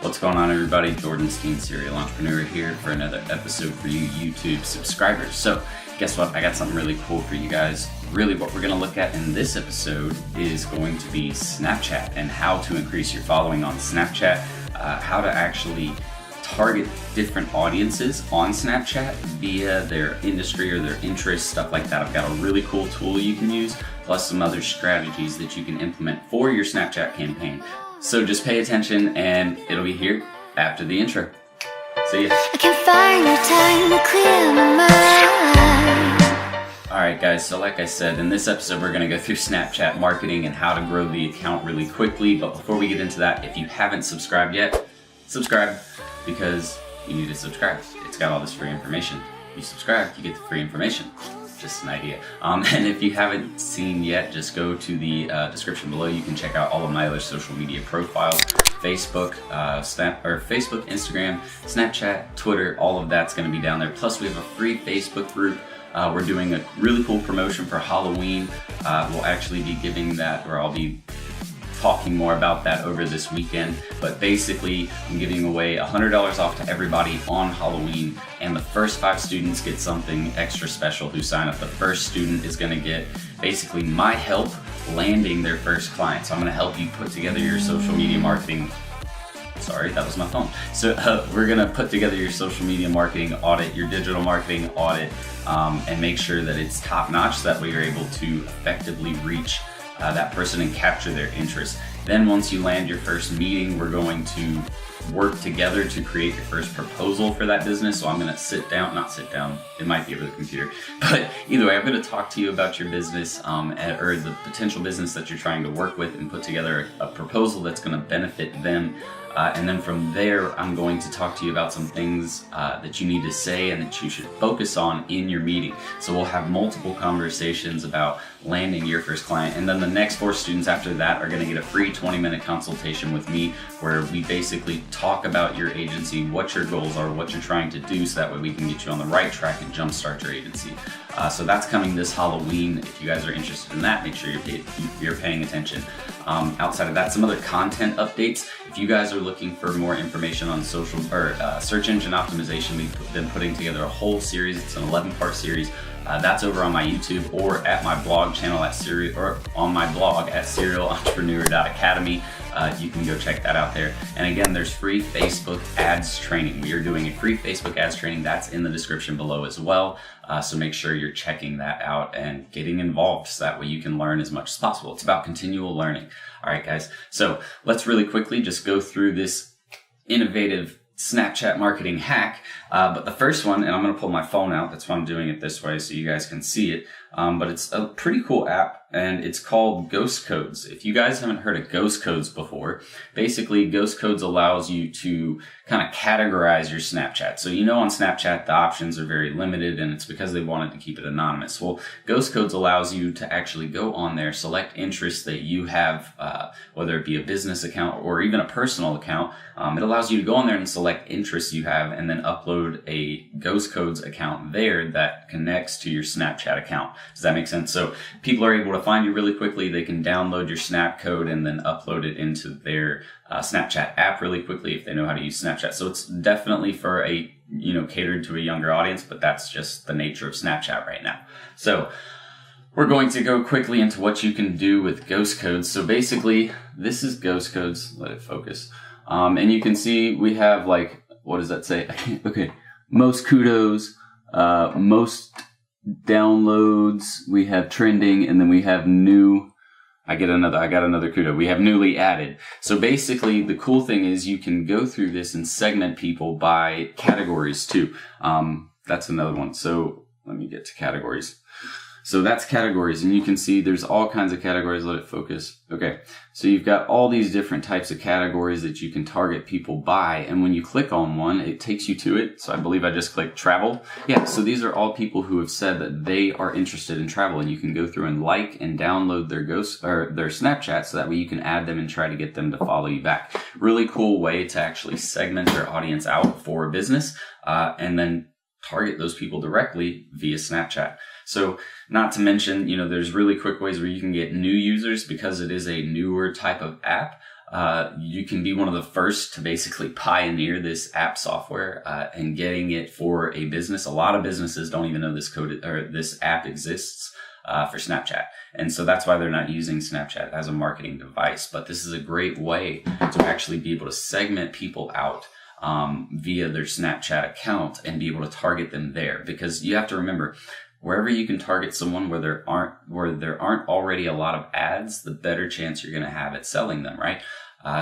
What's going on, everybody? Jordan's Teen Serial Entrepreneur here for another episode for you YouTube subscribers. So guess what? I got something really cool for you guys. Really what we're going to look at in this episode is going to be Snapchat and how to increase your following on Snapchat, how to actually target different audiences on Snapchat via their industry or their interests, stuff like that. I've got a really cool tool you can use, plus some other strategies that you can implement for your Snapchat campaign. So just pay attention and it'll be here after the intro. See ya. I can find the time to clear my mind. Alright guys, so like I said, in this episode we're going to go through Snapchat marketing and how to grow the account really quickly. But before we get into that, if you haven't subscribed yet, subscribe, because you need to subscribe. It's got all this free information. You subscribe, you get the free information. Just an idea. And if you haven't seen yet, just go to the description below. You can check out all of my other social media profiles: Facebook, Facebook, Instagram, Snapchat, Twitter. All of that's going to be down there. Plus, we have a free Facebook group. We're doing a really cool promotion for Halloween. We'll actually be giving that, or I'll be talking more about that over this weekend. But basically, I'm giving away $100 off to everybody on Halloween, and the first 5 students get something extra special who sign up. The first student is going to get basically my help landing their first client. So I'm going to help you put together your social media marketing. Sorry, that was my phone. So we're going to put together your social media marketing audit, your digital marketing audit, and make sure that it's top notch, so that way you're able to effectively reach that person and capture their interest. Then once you land your first meeting, we're going to work together to create your first proposal for that business. So I'm going to not sit down, it might be over the computer, but either way, I'm going to talk to you about your business or the potential business that you're trying to work with, and put together a proposal that's going to benefit them. And then from there, I'm going to talk to you about some things that you need to say and that you should focus on in your meeting. So we'll have multiple conversations about landing your first client. And then the next 4 students after that are going to get a free 20-minute consultation with me, where we basically talk about your agency, what your goals are, what you're trying to do, so that way we can get you on the right track and jumpstart your agency. So that's coming this Halloween. If you guys are interested in that, make sure you're paying attention. Outside of that, some other content updates. If you guys are looking for more information on social or search engine optimization, we've been putting together a whole series. It's an 11-part series. That's over on my YouTube or at my blog channel or on my blog at serialentrepreneur.academy. You can go check that out there. And again, there's free Facebook ads training. We are doing a free Facebook ads training. That's in the description below as well. So make sure you're checking that out and getting involved, so that way you can learn as much as possible. It's about continual learning. All right, guys. So let's really quickly just go through this innovative Snapchat marketing hack. But the first one, and I'm going to pull my phone out. That's why I'm doing it this way, so you guys can see it. But it's a pretty cool app, and it's called Ghostcodes. If you guys haven't heard of Ghostcodes before, basically Ghostcodes allows you to kind of categorize your Snapchat. So on Snapchat, the options are very limited, and it's because they wanted to keep it anonymous. Well, Ghostcodes allows you to actually go on there, select interests that you have, whether it be a business account or even a personal account. It allows you to go on there and select interests you have, and then upload a Ghostcodes account there that connects to your Snapchat account. Does that make sense? So people are able to find you really quickly. They can download your Snap code and then upload it into their Snapchat app really quickly if they know how to use Snapchat. So it's definitely for a, catered to a younger audience, but that's just the nature of Snapchat right now. So we're going to go quickly into what you can do with Ghostcodes. So basically, this is Ghostcodes. Let it focus. And you can see we have what does that say? Okay. Most kudos, most downloads, we have trending, and then we have new. I got another kudo. We have newly added. So basically, the cool thing is you can go through this and segment people by categories too. That's another one. So let me get to categories. So that's categories, and you can see there's all kinds of categories. Let it focus. Okay, so you've got all these different types of categories that you can target people by, and when you click on one, it takes you to it. So I believe I just clicked travel. Yeah, so these are all people who have said that they are interested in travel, and you can go through and like and download their their Snapchat, so that way you can add them and try to get them to follow you back. Really cool way to actually segment your audience out for a business, and then target those people directly via Snapchat. So not to mention, there's really quick ways where you can get new users because it is a newer type of app. you can be one of the first to basically pioneer this app software and getting it for a business. A lot of businesses don't even know this app exists for Snapchat. And so that's why they're not using Snapchat as a marketing device. But this is a great way to actually be able to segment people out via their Snapchat account and be able to target them there. Because you have to remember, wherever you can target someone where there aren't already a lot of ads, the better chance you're going to have at selling them, right?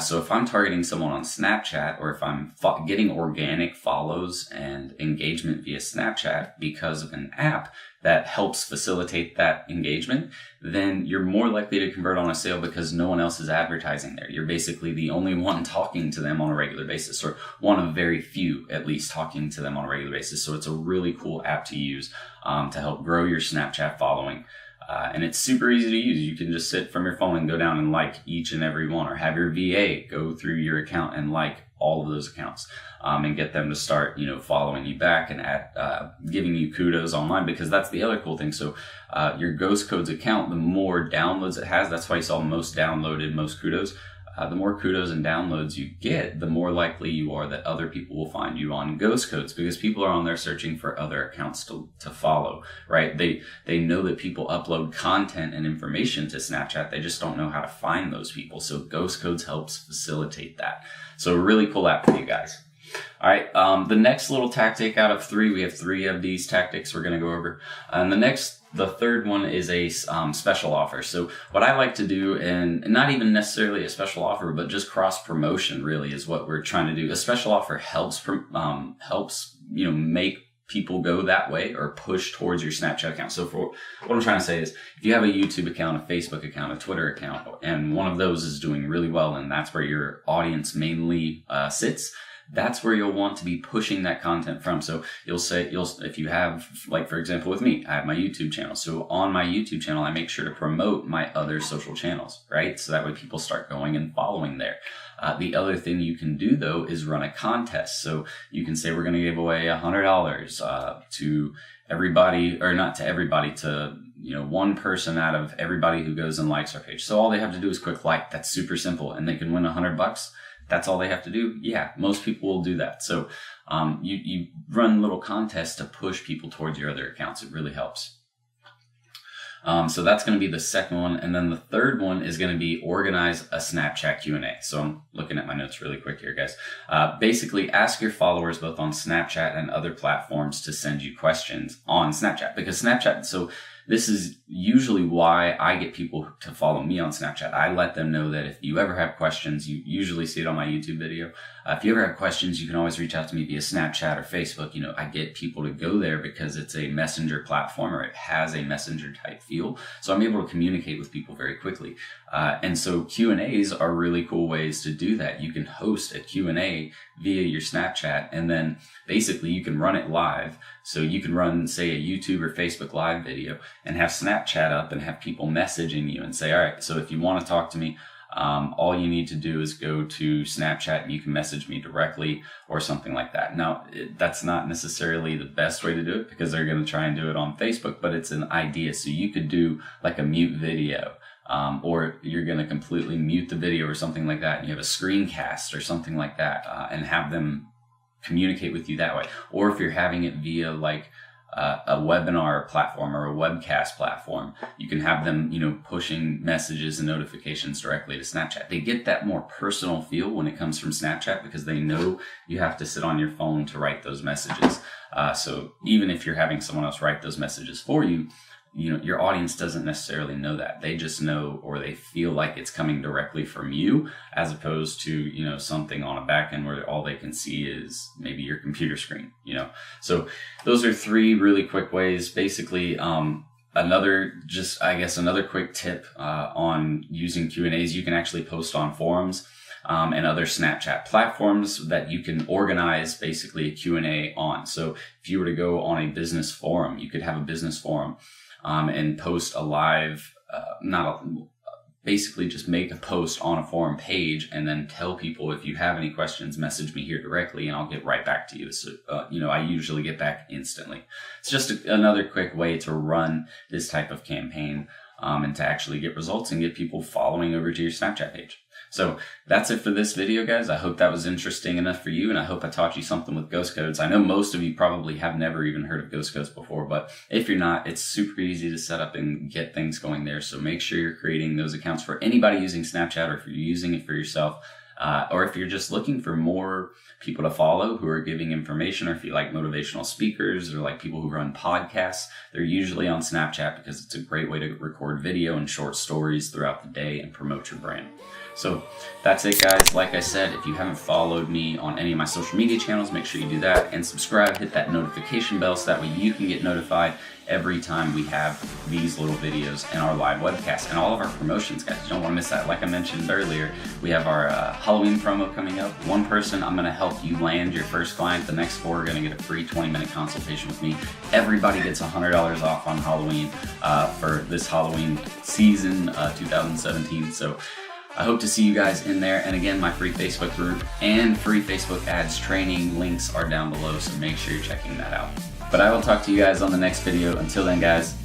So if I'm targeting someone on Snapchat, or if I'm getting organic follows and engagement via Snapchat because of an app that helps facilitate that engagement, then you're more likely to convert on a sale because no one else is advertising there. You're basically the only one talking to them on a regular basis, or one of very few at least talking to them on a regular basis. So it's a really cool app to use to help grow your Snapchat following. And it's super easy to use. You can just sit from your phone and go down and like each and every one, or have your VA go through your account and like all of those accounts, and get them to start, following you back and giving you kudos online, because that's the other cool thing. So, your Ghostcodes account, the more downloads it has, that's why you saw most downloaded, most kudos. The more kudos and downloads you get, the more likely you are that other people will find you on Ghostcodes, because people are on there searching for other accounts to follow, right? They know that people upload content and information to Snapchat. They just don't know how to find those people. So Ghostcodes helps facilitate that. So a really cool app for you guys. All right. The next little tactic out of 3, we have 3 of these tactics we're going to go over. And the third one is a special offer. So what I like to do, and not even necessarily a special offer, but just cross promotion really is what we're trying to do. A special offer helps make people go that way or push towards your Snapchat account. So for what I'm trying to say is, if you have a YouTube account, a Facebook account, a Twitter account, and one of those is doing really well, and that's where your audience mainly sits, that's where you'll want to be pushing that content from. So if you have, like, for example, with me, I have my YouTube channel. So on my YouTube channel, I make sure to promote my other social channels, right? So that way people start going and following there. The other thing you can do, though, is run a contest. So you can say, we're going to give away $100 to everybody, or not to everybody, to one person out of everybody who goes and likes our page. So all they have to do is click like. That's super simple, and they can win $100. That's all they have to do. Yeah, most people will do that. So you run little contests to push people towards your other accounts. It really helps. So that's going to be the second one. And then the third one is going to be organize a Snapchat Q&A. So I'm looking at my notes really quick here, guys. Basically, ask your followers both on Snapchat and other platforms to send you questions on Snapchat. Because Snapchat, so this is usually why I get people to follow me on Snapchat. I let them know that if you ever have questions, you usually see it on my YouTube video. If you ever have questions, you can always reach out to me via Snapchat or Facebook. I get people to go there because it's a messenger platform, or it has a messenger type feel. So I'm able to communicate with people very quickly. And so Q&As are really cool ways to do that. You can host a Q&A via your Snapchat, and then basically you can run it live. So you can run, say, a YouTube or Facebook live video and have Snapchat up and have people messaging you and say, all right, so if you want to talk to me, all you need to do is go to Snapchat and you can message me directly or something like that. Now, that's not necessarily the best way to do it, because they're going to try and do it on Facebook, but it's an idea. So you could do like a mute video, or you're going to completely mute the video or something like that, and you have a screencast or something like that, and have them communicate with you that way. Or if you're having it via like a webinar platform or a webcast platform, you can have them, pushing messages and notifications directly to Snapchat. They get that more personal feel when it comes from Snapchat, because they know you have to sit on your phone to write those messages. So even if you're having someone else write those messages for you, your audience doesn't necessarily know that. They just know, or they feel like it's coming directly from you, as opposed to, something on a back end where all they can see is maybe your computer screen, So those are 3 really quick ways. Basically, another quick tip on using Q&As, you can actually post on forums and other Snapchat platforms that you can organize basically a Q&A on. So if you were to go on a business forum, you could have a business forum and post a live, basically just make a post on a forum page, and then tell people, if you have any questions, message me here directly and I'll get right back to you. So, I usually get back instantly. It's just another quick way to run this type of campaign, and to actually get results and get people following over to your Snapchat page. So that's it for this video, guys. I hope that was interesting enough for you, and I hope I taught you something with Ghostcodes. I know most of you probably have never even heard of Ghostcodes before, but if you're not, it's super easy to set up and get things going there. So make sure you're creating those accounts for anybody using Snapchat, or if you're using it for yourself, or if you're just looking for more people to follow who are giving information, or if you like motivational speakers or like people who run podcasts, they're usually on Snapchat because it's a great way to record video and short stories throughout the day and promote your brand. So that's it, guys. Like I said, if you haven't followed me on any of my social media channels, make sure you do that and subscribe, hit that notification bell so that way you can get notified every time we have these little videos and our live webcasts and all of our promotions, guys. You don't want to miss that. Like I mentioned earlier, we have our Halloween promo coming up. One person, I'm going to help you land your first client. The next 4 are going to get a free 20-minute consultation with me. Everybody gets $100 off on Halloween for this Halloween season 2017. So I hope to see you guys in there. And again, my free Facebook group and free Facebook ads training links are down below, so make sure you're checking that out. But I will talk to you guys on the next video. Until then, guys,